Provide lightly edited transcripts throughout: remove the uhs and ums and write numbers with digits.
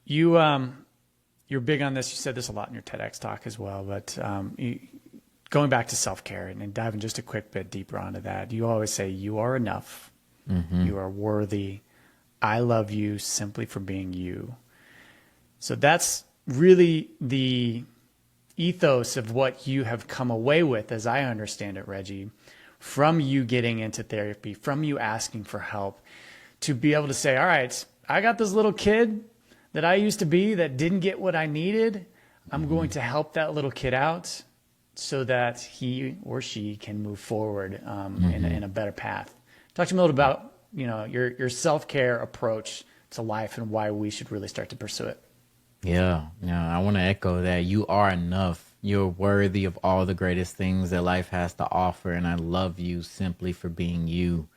You're big on this. You said this a lot in your TEDx talk as well, but going back to self-care and diving just a quick bit deeper onto that, you always say you are enough, you are worthy, I love you simply for being you. So that's really the ethos of what you have come away with, as I understand it, Reggie, from you getting into therapy, from you asking for help, to be able to say, all right, I got this little kid that I used to be that didn't get what I needed. I'm going to help that little kid out so that he or she can move forward in a better path. Talk to me a little about your self-care approach to life and why we should really start to pursue it. Yeah, I want to echo that. You are enough. You're worthy of all the greatest things that life has to offer, and I love you simply for being you.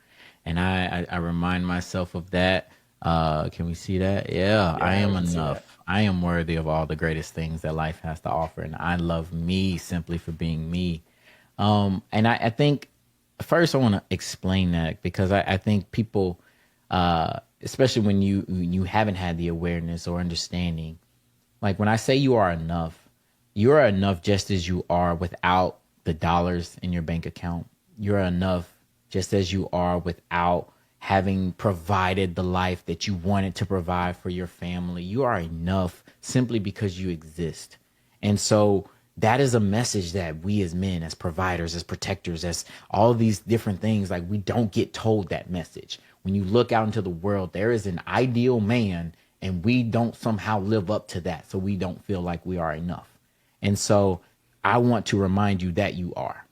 And I remind myself of that. Can we see that? Yeah, Yeah, I I am can see that. enough. I am worthy of all the greatest things that life has to offer, and I love me simply for being me. And I think first I want to explain that because I think people, especially when you haven't had the awareness or understanding, like when I say you are enough just as you are without the dollars in your bank account. You're enough just as you are without having provided the life that you wanted to provide for your family. You are enough simply because you exist. And so that is a message that we as men, as providers, as protectors, as all these different things, like we don't get told that message. When you look out into the world, there is an ideal man and we don't somehow live up to that. So we don't feel like we are enough. And so I want to remind you that you are.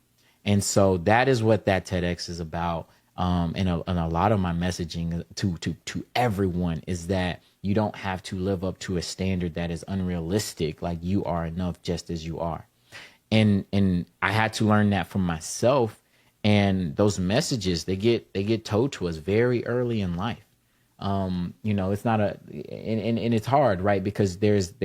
And so that is what that TEDx is about. And a lot of my messaging to everyone is that you don't have to live up to a standard that is unrealistic. Like you are enough just as you are. And I had to learn that from myself. And those messages, they get told to us very early in life. It's not and it's hard, right? Because there's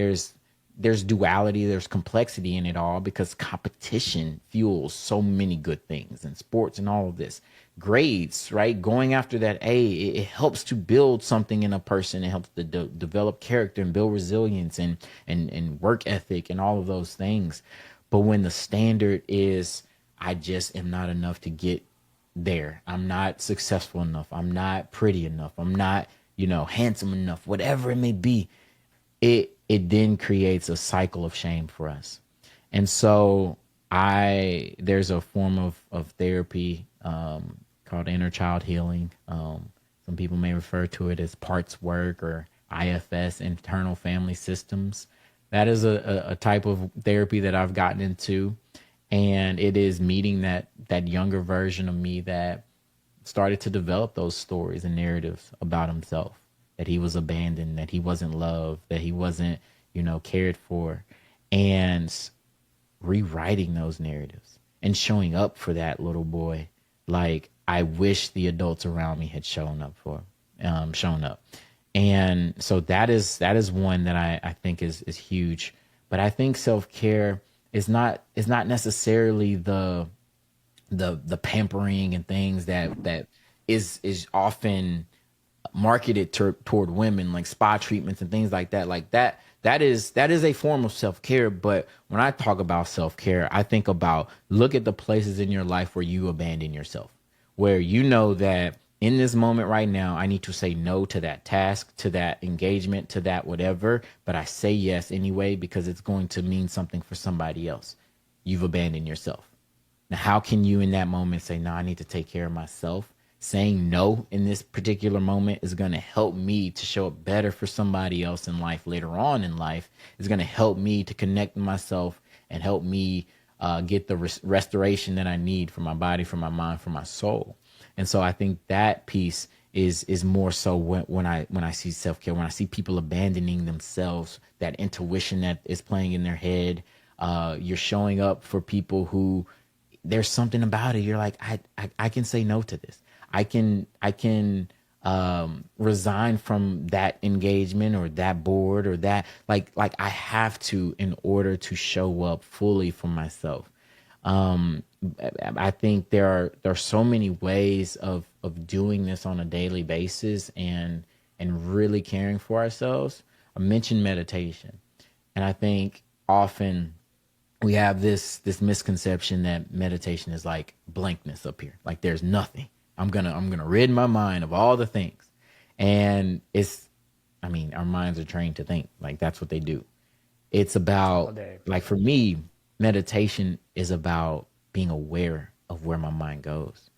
duality, there's complexity in it all because competition fuels so many good things in sports and all of this. Grades, right? Going after that A, it helps to build something in a person. It helps to develop character and build resilience and work ethic and all of those things. But when the standard is, I just am not enough to get there. I'm not successful enough. I'm not pretty enough. I'm not, handsome enough, whatever it may be. It then creates a cycle of shame for us. And so there's a form of therapy called inner child healing. Some people may refer to it as parts work or IFS, internal family systems. That is a type of therapy that I've gotten into. And it is meeting that younger version of me that started to develop those stories and narratives about himself, that he was abandoned, that he wasn't loved, that he wasn't, cared for, and rewriting those narratives and showing up for that little boy. Like I wish the adults around me had shown up. And so that is one that I think is huge. But I think self-care is not necessarily the pampering and things that is often marketed toward women, like spa treatments and things like that. Like that is a form of self-care. But when I talk about self-care, I think about look at the places in your life where you abandon yourself, where you know that in this moment right now, I need to say no to that task, to that engagement, to that whatever, but I say yes anyway because it's going to mean something for somebody else. You've abandoned yourself. Now, how can you in that moment say, no, I need to take care of myself? Saying no in this particular moment is going to help me to show up better for somebody else in life later on in life. It's going to help me to connect with myself and help me get the restoration that I need for my body, for my mind, for my soul. And so I think that piece is more so when I see self-care, when I see people abandoning themselves, that intuition that is playing in their head. You're showing up for people who there's something about it. You're like, I can say no to this. I can resign from that engagement or that board or that like I have to in order to show up fully for myself. I think there are so many ways of doing this on a daily basis and really caring for ourselves. I mentioned meditation, and I think often we have this misconception that meditation is like blankness up here, like there's nothing. I'm gonna rid my mind of all the things, and I mean, our minds are trained to think, like that's what they do. It's all about, day. like for me, meditation is about being aware of where my mind goes.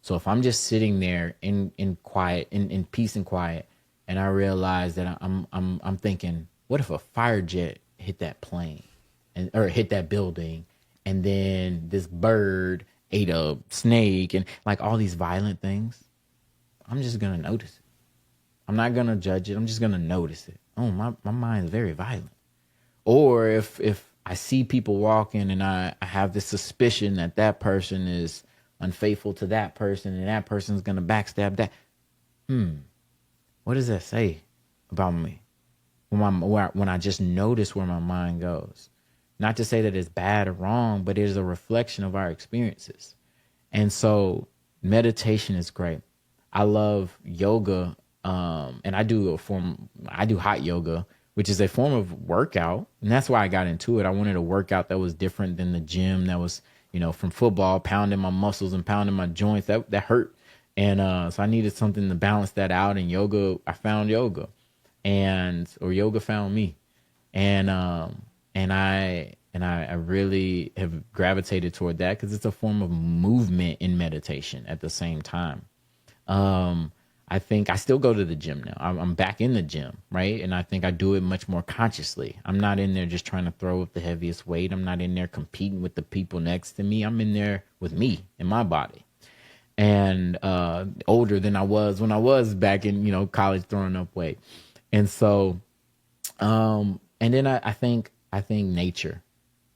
So if I'm just sitting there in quiet, in peace and quiet, and I realize that I'm thinking, what if a fire jet hit that plane, or hit that building, and then this bird ate a snake, and like all these violent things, I'm just gonna notice it. I'm not gonna judge it. I'm just gonna notice it. Oh, my mind is very violent. Or if I see people walking and I have this suspicion that that person is unfaithful to that person and that person's gonna backstab that. What does that say about me? When I just notice where my mind goes. Not to say that it's bad or wrong, but it is a reflection of our experiences. And so meditation is great. I love yoga, and I do hot yoga, which is a form of workout. And that's why I got into it. I wanted a workout that was different than the gym, that was, from football, pounding my muscles and pounding my joints. That hurt. And so I needed something to balance that out. And yoga, I found yoga, or yoga found me. And I really have gravitated toward that because it's a form of movement in meditation at the same time. I think I still go to the gym now. I'm back in the gym, right? And I think I do it much more consciously. I'm not in there just trying to throw up the heaviest weight. I'm not in there competing with the people next to me. I'm in there with me and my body. And older than I was when I was back in, college throwing up weight. And so, and then I think nature.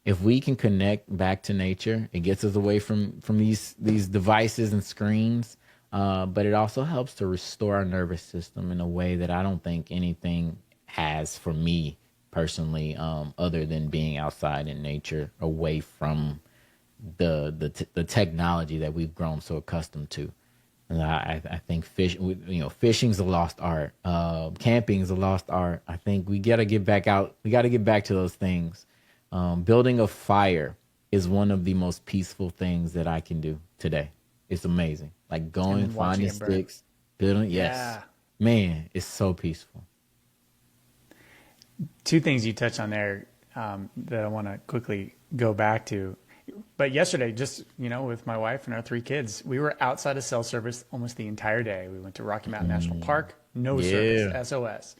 If we can connect back to nature, it gets us away from these devices and screens. But it also helps to restore our nervous system in a way that I don't think anything has for me personally, other than being outside in nature, away from the technology that we've grown so accustomed to. And I think fishing's a lost art. Camping's a lost art. I think we got to get back out. We got to get back to those things. Building a fire is one of the most peaceful things that I can do today. It's amazing. Like going, finding sticks, building. Yes, yeah. Man, it's so peaceful. Two things you touched on there that I want to quickly go back to. But yesterday, just, with my wife and our 3 kids, we were outside of cell service almost the entire day. We went to Rocky Mountain National Park, no service, SOS.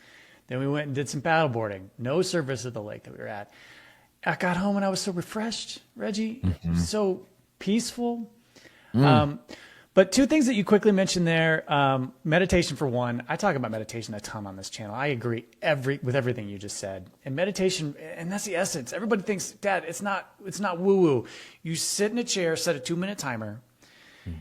Then we went and did some paddle boarding, no service at the lake that we were at. I got home and I was so refreshed, Reggie, so peaceful. But 2 things that you quickly mentioned there, meditation for one. I talk about meditation a ton on this channel. I agree with everything you just said. And meditation, and that's the essence. Everybody thinks, Dad, it's not woo-woo. You sit in a chair, set a 2-minute timer,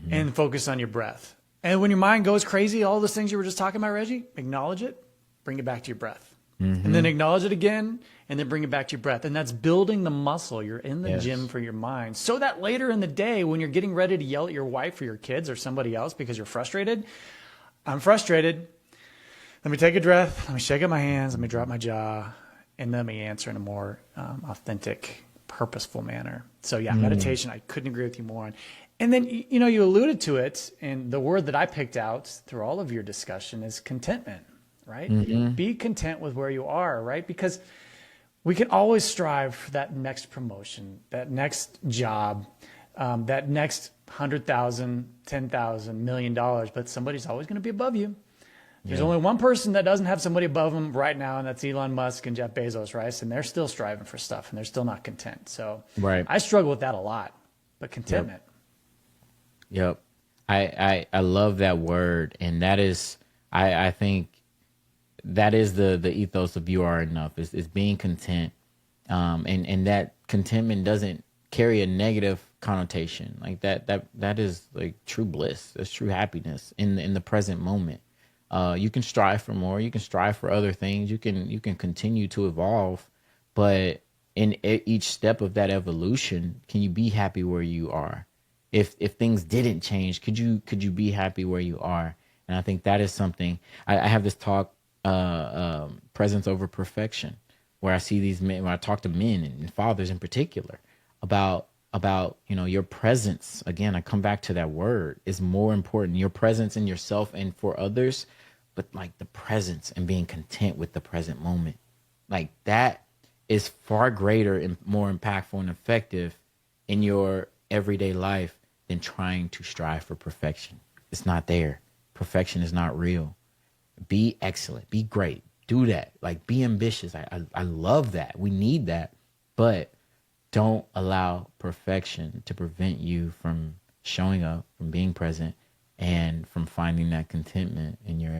and focus on your breath. And when your mind goes crazy, all those things you were just talking about, Reggie, acknowledge it, bring it back to your breath. And then acknowledge it again, and then bring it back to your breath. And that's building the muscle. You're in the gym for your mind. So that later in the day, when you're getting ready to yell at your wife or your kids or somebody else because you're frustrated, I'm frustrated. Let me take a breath. Let me shake up my hands. Let me drop my jaw. And let me answer in a more authentic, purposeful manner. So yeah, meditation, I couldn't agree with you more on. And then, you alluded to it. And the word that I picked out through all of your discussion is contentment. Right? Be content with where you are, right? Because we can always strive for that next promotion, that next job, that next 100,000, 10,000, $1 million, but somebody's always going to be above you. There's only one person that doesn't have somebody above them right now, and that's Elon Musk and Jeff Bezos, right? And they're still striving for stuff, and they're still not content. So I struggle with that a lot, but contentment. Yep. I love that word, and that is, I think, that is the ethos of you are enough is being content. And that contentment doesn't carry a negative connotation. Like that is like true bliss. That's true happiness in the present moment. You can strive for more. You can strive for other things. You can continue to evolve, but in each step of that evolution, can you be happy where you are? If things didn't change, could you be happy where you are? And I think that is something. I have this talk presence over perfection, where I see these men, when I talk to men and fathers in particular about your presence. Again, I come back to that word, is more important, your presence in yourself and for others, but like the presence and being content with the present moment, like that is far greater and more impactful and effective in your everyday life than trying to strive for perfection. It's not there. Perfection is not real. Be excellent, be great, do that, like be ambitious. I love that, we need that, but don't allow perfection to prevent you from showing up, from being present, and from finding that contentment in your